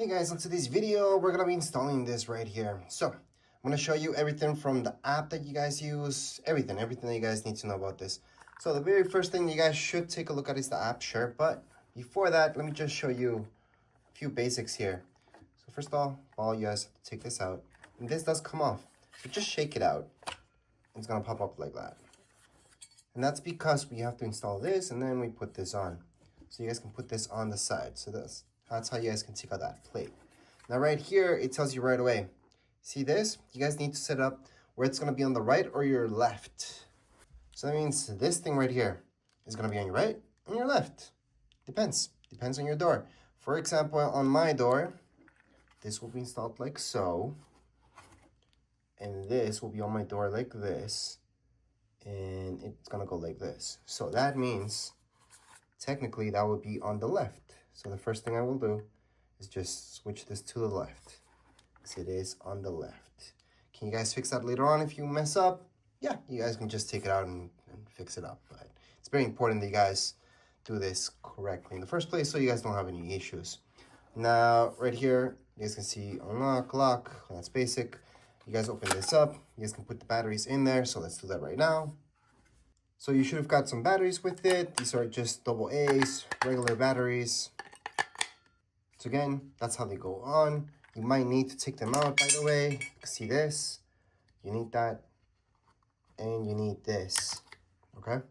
Hey guys, on today's video, we're gonna be installing this right here. So, I'm gonna show you everything from the app that you guys use, everything that you guys need to know about this. So the very first thing you guys should take a look at is the app, sure. But before that, let me just show you a few basics here. So first of all, you guys have to take this out. And this does come off. So just shake it out. It's gonna pop up like that. And that's because we have to install this and then we put this on. So you guys can put this on the side. So that's how you guys can take out that plate. Now right here, it tells you right away. See this? You guys need to set up where it's gonna be on the right or your left. So that means this thing right here is gonna be on your right and your left. Depends on your door. For example, on my door, this will be installed like so. And this will be on my door like this. And it's gonna go like this. So that means technically that would be on the left. So the first thing I will do is just switch this to the left, because it is on the left. Can you guys fix that later on if you mess up? Yeah, you guys can just take it out and fix it up. But it's very important that you guys do this correctly in the first place so you guys don't have any issues. Now right here, you guys can see unlock, lock, that's basic. You guys open this up, you guys can put the batteries in there, so let's do that right now. So you should have got some batteries with it. These are just AA, regular batteries. So again, that's how they go on. You might need to take them out, by the way. See this? You need that, and you need this, okay?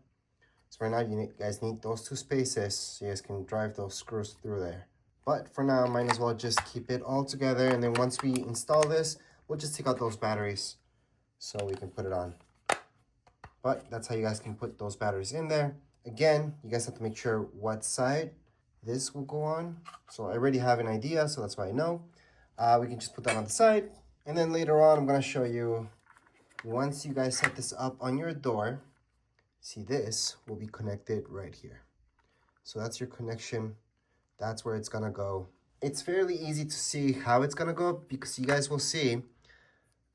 So right now, you guys need those two spaces so you guys can drive those screws through there. But for now, might as well just keep it all together, and then once we install this, we'll just take out those batteries so we can put it on. But that's how you guys can put those batteries in there. Again, you guys have to make sure what side this will go on. So I already have an idea, so that's why I know. We can just put that on the side. And then later on, I'm gonna show you, once you guys set this up on your door, see this will be connected right here. So that's your connection. That's where it's gonna go. It's fairly easy to see how it's gonna go because you guys will see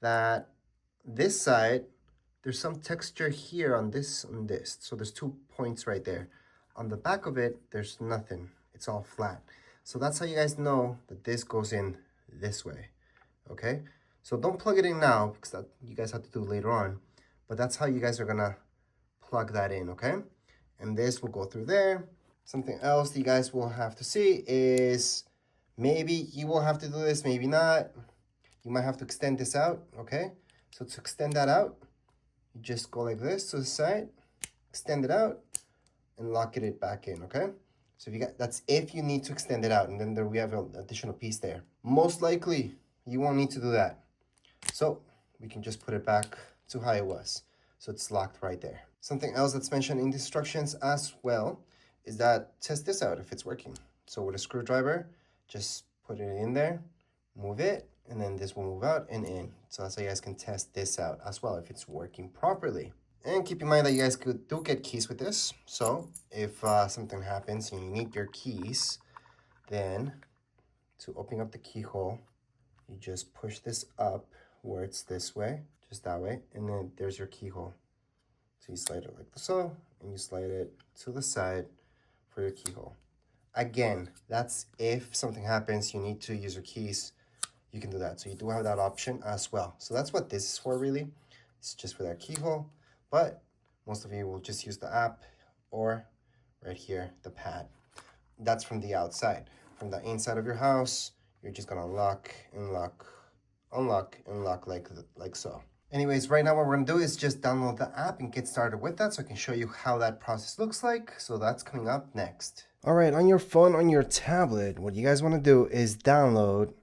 that this side, there's some texture here on this and this. So there's 2 points right there. On the back of it, there's nothing. It's all flat. So that's how you guys know that this goes in this way, okay? So don't plug it in now because that you guys have to do later on. But that's how you guys are gonna plug that in, okay? And this will go through there. Something else you guys will have to see is maybe you will have to do this, maybe not. You might have to extend this out, okay? So to extend that out, you just go like this to the side, extend it out, and lock it back in, okay? So if you got, that's if you need to extend it out, and then there we have an additional piece there. Most likely, you won't need to do that. So we can just put it back to how it was. So it's locked right there. Something else that's mentioned in the instructions as well is that test this out if it's working. So with a screwdriver, just put it in there, move it, and then this will move out and in. So that's how you guys can test this out as well if it's working properly. And keep in mind that you guys do get keys with this. So if something happens and you need your keys, then to open up the keyhole, you just push this up where it's this way, just that way, and then there's your keyhole. So you slide it like so, and you slide it to the side for your keyhole. Again, that's if something happens, you need to use your keys, you can do that. So you do have that option as well. So that's what this is for really. It's just for that keyhole, but most of you will just use the app or right here, the pad. That's from the outside. From the inside of your house, you're just gonna unlock and lock, unlock and lock like so. Anyways, right now what we're gonna do is just download the app and get started with that so I can show you how that process looks like. So that's coming up next. All right, on your phone, on your tablet, what you guys wanna do is download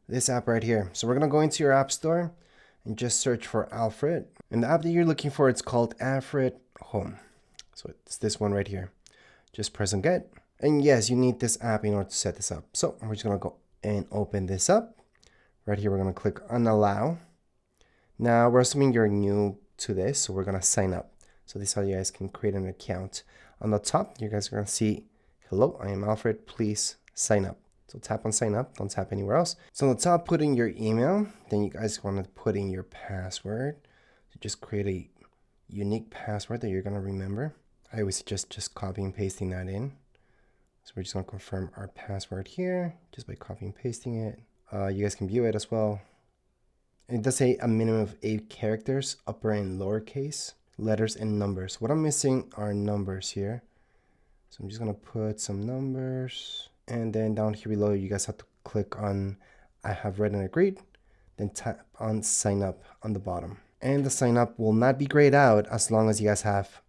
this app right here. So we're gonna go into your app store and just search for Alfred. And the app that you're looking for, it's called Alfred Home. So it's this one right here. Just press on get. And yes, you need this app in order to set this up. So we're just gonna go and open this up. Right here, we're gonna click on allow. Now we're assuming you're new to this, so we're gonna sign up. So this is how you guys can create an account. On the top, you guys are gonna see, hello, I am Alfred, please sign up. So tap on sign up, don't tap anywhere else. So on the top, put in your email. Then you guys want to put in your password. So just create a unique password that you're going to remember. I always suggest just copying and pasting that in. So we're just gonna confirm our password here just by copying and pasting it. You guys can view it as well. And it does say a minimum of 8 characters, upper and lowercase, letters and numbers. What I'm missing are numbers here. So I'm just gonna put some numbers. And then down here below, you guys have to click on I have read and agreed. Then tap on sign up on the bottom. And the sign up will not be grayed out as long as you guys have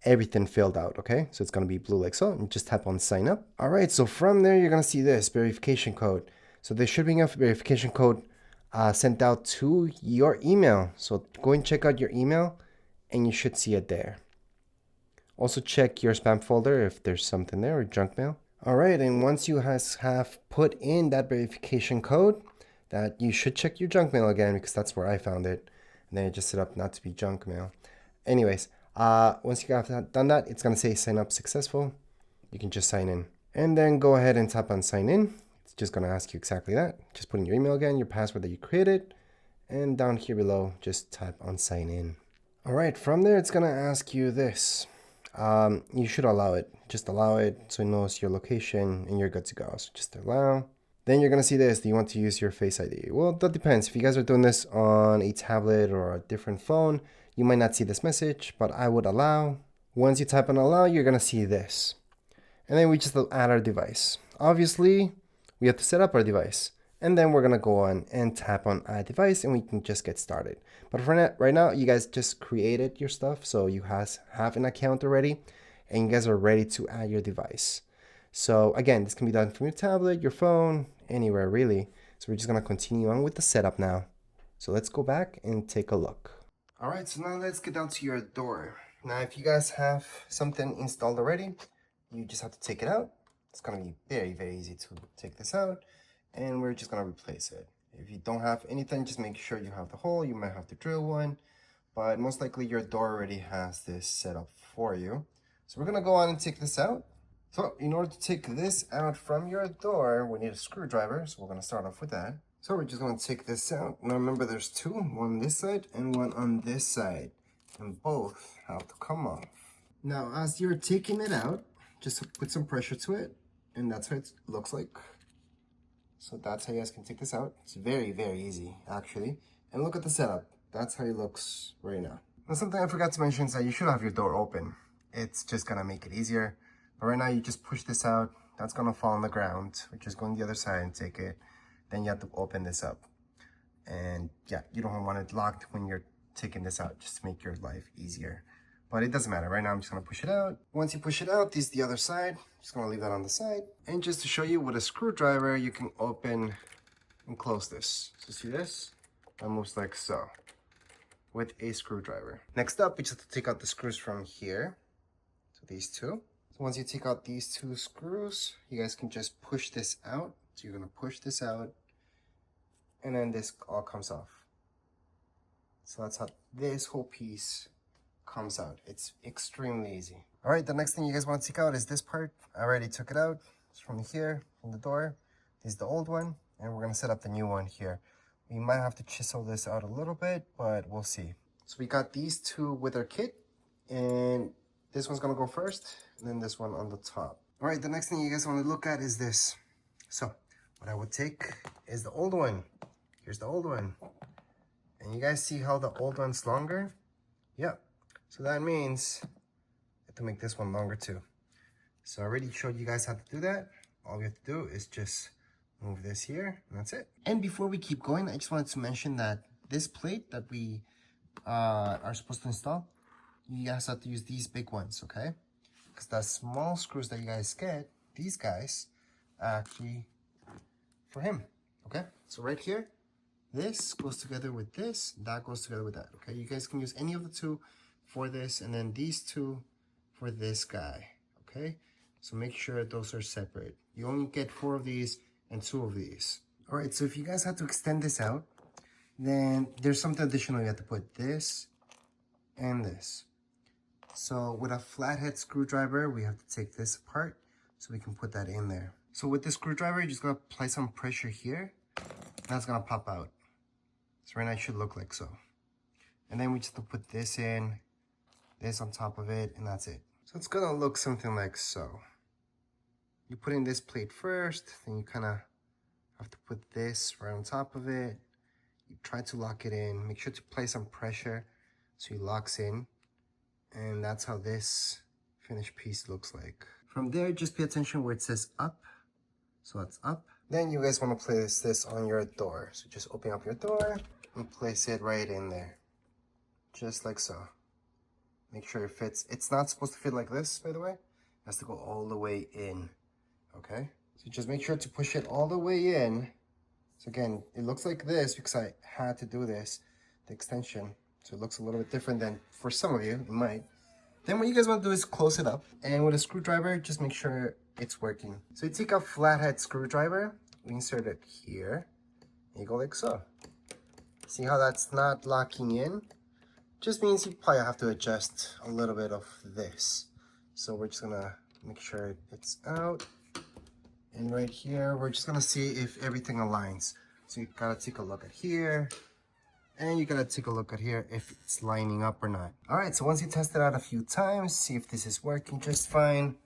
everything filled out, okay? So it's gonna be blue like so, and just tap on sign up. All right, so from there, you're gonna see this verification code. So there should be a verification code sent out to your email. So go and check out your email and you should see it there. Also check your spam folder if there's something there or junk mail. All right, and once you have put in that verification code, that you should check your junk mail again because that's where I found it. And then it just set up not to be junk mail. Anyways, once you have done that, it's gonna say sign up successful. You can just sign in. And then go ahead and tap on sign in. It's just gonna ask you exactly that. Just put in your email again, your password that you created. And down here below, just tap on sign in. All right, from there, it's gonna ask you this. You should allow it. Just allow it so it knows your location and you're good to go. So just allow. Then you're gonna see this. Do you want to use your Face ID? Well, that depends. If you guys are doing this on a tablet or a different phone, you might not see this message, but I would allow. Once you type on allow, you're gonna see this. And then we just add our device. Obviously, we have to set up our device. And then we're gonna go on and tap on add device and we can just get started. But for now, right now, you guys just created your stuff. So you have an account already and you guys are ready to add your device. So again, this can be done from your tablet, your phone, anywhere really. So we're just gonna continue on with the setup now. So let's go back and take a look. All right, so now let's get down to your door. Now, if you guys have something installed already, you just have to take it out. It's gonna be very, very easy to take this out and we're just gonna replace it. If you don't have anything, just make sure you have the hole. You might have to drill one, but most likely your door already has this set up for you. So we're gonna go on and take this out. So in order to take this out from your door, we need a screwdriver. So we're gonna start off with that. So we're just gonna take this out. Now remember there's two, one on this side and one on this side. And both have to come off. Now as you're taking it out, just put some pressure to it. And that's how it looks like. So that's how you guys can take this out. It's very, very easy actually. And look at the setup. That's how it looks right now. Now something I forgot to mention is that you should have your door open. It's just gonna make it easier. But right now you just push this out. That's gonna fall on the ground. We're just going the other side and take it. Then you have to open this up. And yeah, you don't want it locked when you're taking this out, just to make your life easier. But it doesn't matter. Right now I'm just gonna push it out. Once you push it out, this is the other side. Just gonna leave that on the side. And just to show you with a screwdriver, you can open and close this. So see this? That moves like so with a screwdriver. Next up, we just have to take out the screws from here. So these two. So once you take out these two screws, you guys can just push this out. So you're gonna push this out and then this all comes off. So that's how this whole piece comes out. It's extremely easy. All right, the next thing you guys want to take out is this part. I already took it out. It's from here, from the door. This is the old one, and we're gonna set up the new one here. We might have to chisel this out a little bit, but we'll see. So we got these two with our kit, and this one's gonna go first, and then this one on the top. All right, the next thing you guys want to look at is this. So what I would take is the old one. Here's the old one. And you guys see how the old one's longer? Yep. So that means you have to make this one longer too. So I already showed you guys how to do that. All we have to do is just move this here, and that's it. And before we keep going, I just wanted to mention that this plate that we are supposed to install, you guys have to use these big ones, okay? Because the small screws that you guys get, these guys, are actually for him, okay? So right here, this goes together with this, that goes together with that, okay? You guys can use any of the two for this, and then these two for this guy, okay? So make sure those are separate. You only get 4 of these and 2 of these. All right, so if you guys have to extend this out, then there's something additional. You have to put this and this. So with a flathead screwdriver, we have to take this apart so we can put that in there. So with the screwdriver, you're just gonna apply some pressure here, and that's gonna pop out. So right now it should look like so. And then we just have to put this in, this on top of it, and that's it. So it's gonna look something like so. You put in this plate first, then you kind of have to put this right on top of it. You try to lock it in. Make sure to apply some pressure so it locks in. And that's how this finished piece looks like. From there, just pay attention where it says up. So that's up. Then you guys want to place this on your door. So just open up your door and place it right in there. Just like so. Make sure it fits. It's not supposed to fit like this, by the way. It has to go all the way in. Okay? So just make sure to push it all the way in. So again, it looks like this because I had to do this, the extension. So it looks a little bit different than for some of you, it might. Then what you guys want to do is close it up. And with a screwdriver, just make sure it's working. So you take a flathead screwdriver, we insert it here, and you go like so. See how that's not locking in? Just means you probably have to adjust a little bit of this. So we're just gonna make sure it's out. And right here, we're just gonna see if everything aligns. So you gotta take a look at here, and you gotta take a look at here if it's lining up or not. All right, so once you test it out a few times, see if this is working just fine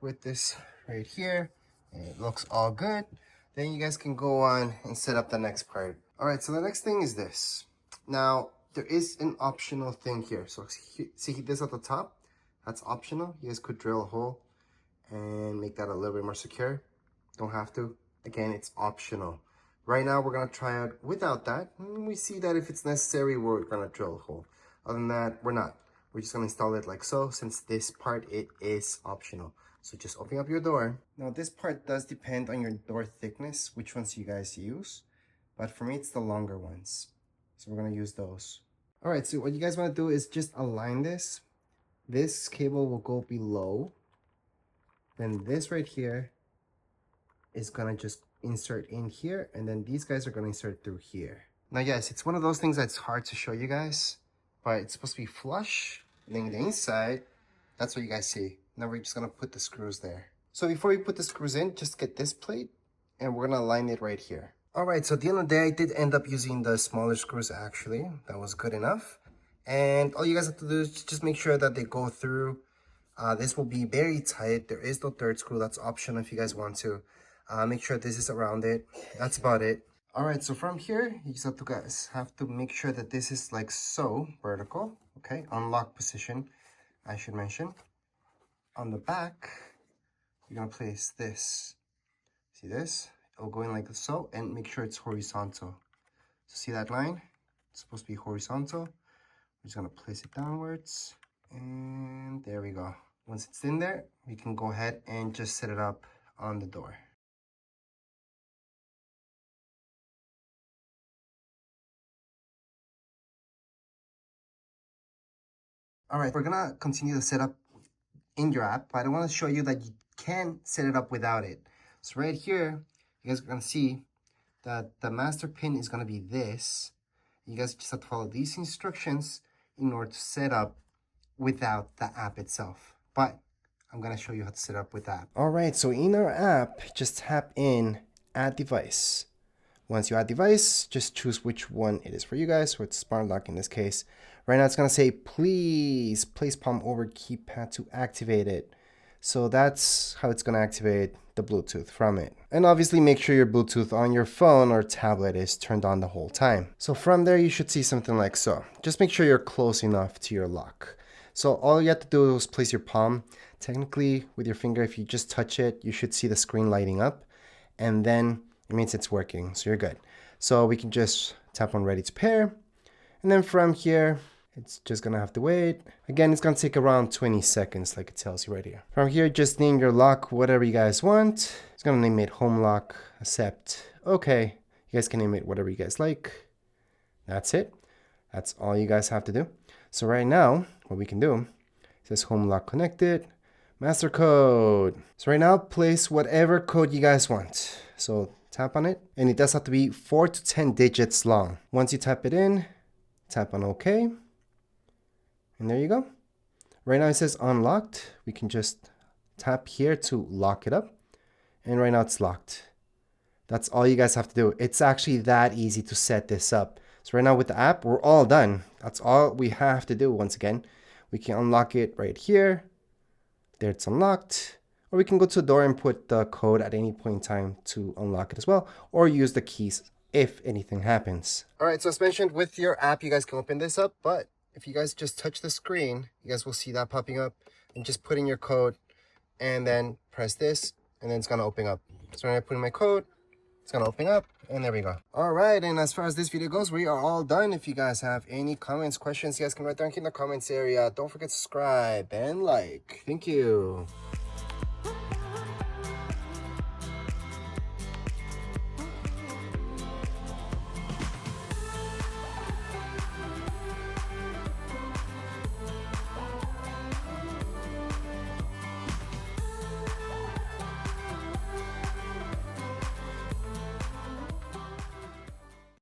with this right here, and it looks all good, then you guys can go on and set up the next part. All right, so the next thing is this. Now, there is an optional thing here. So see this at the top? That's optional. You guys could drill a hole and make that a little bit more secure. Don't have to. Again, it's optional. Right now, we're gonna try it without that. And we see that if it's necessary, we're gonna drill a hole. Other than that, we're not. We're just gonna install it like so, since this part, it is optional. So just open up your door. Now this part does depend on your door thickness, which ones you guys use. But for me, it's the longer ones. So we're gonna use those. All right, so what you guys wanna do is just align this. This cable will go below. Then this right here is gonna just insert in here, and then these guys are gonna insert through here. Now yes, it's one of those things that's hard to show you guys, but it's supposed to be flush. And then the inside, that's what you guys see. Now we're just gonna put the screws there. So before we put the screws in, just get this plate, and we're gonna align it right here. All right, so at the end of the day, I did end up using the smaller screws actually. That was good enough. And all you guys have to do is just make sure that they go through. This will be very tight. There is no third screw. That's optional if you guys want to. Make sure this is around it. That's about it. All right, so from here, you guys have to make sure that this is like so, vertical, okay? Unlock position, I should mention. On the back, you're gonna place this. See this? It'll go in like so, and make sure it's horizontal. So see that line? It's supposed to be horizontal. We're just gonna place it downwards, and there we go. Once it's in there, we can go ahead and just set it up on the door. All right, we're gonna continue to set up in your app, but I want to show you that you can set it up without it. So right here, you guys are gonna see that the master pin is gonna be this. You guys just have to follow these instructions in order to set up without the app itself. But I'm gonna show you how to set up with the app. All right, so in our app, just tap in Add Device. Once you add device, just choose which one it is for you guys. So it's smart lock in this case. Right now it's gonna say, please place palm over keypad to activate it. So that's how it's gonna activate the Bluetooth from it. And obviously make sure your Bluetooth on your phone or tablet is turned on the whole time. So from there, you should see something like so. Just make sure you're close enough to your lock. So all you have to do is place your palm. Technically with your finger, if you just touch it, you should see the screen lighting up. And then it means it's working, so you're good. So we can just tap on ready to pair. And then from here, it's just gonna have to wait. Again, it's gonna take around 20 seconds like it tells you right here. From here, just name your lock whatever you guys want. It's gonna name it home lock, accept, okay. You guys can name it whatever you guys like. That's it. That's all you guys have to do. So right now, what we can do, it says home lock connected, master code. So right now, place whatever code you guys want. So tap on it, and it does have to be 4 to 10 digits long. Once you type it in, tap on OK, and there you go. Right now it says unlocked. We can just tap here to lock it up, and right now it's locked. That's all you guys have to do. It's actually that easy to set this up. So right now with the app, we're all done. That's all we have to do. Once again, we can unlock it right here. There, it's unlocked. Or we can go to the door and put the code at any point in time to unlock it as well, or use the keys if anything happens. All right, so as mentioned, with your app, you guys can open this up, but if you guys just touch the screen, you guys will see that popping up, and just put in your code and then press this, and then it's gonna open up. So when I put in my code, it's gonna open up, and there we go. All right, and as far as this video goes, we are all done. If you guys have any comments, questions, you guys can write down in the comments area. Don't forget to subscribe and like. Thank you.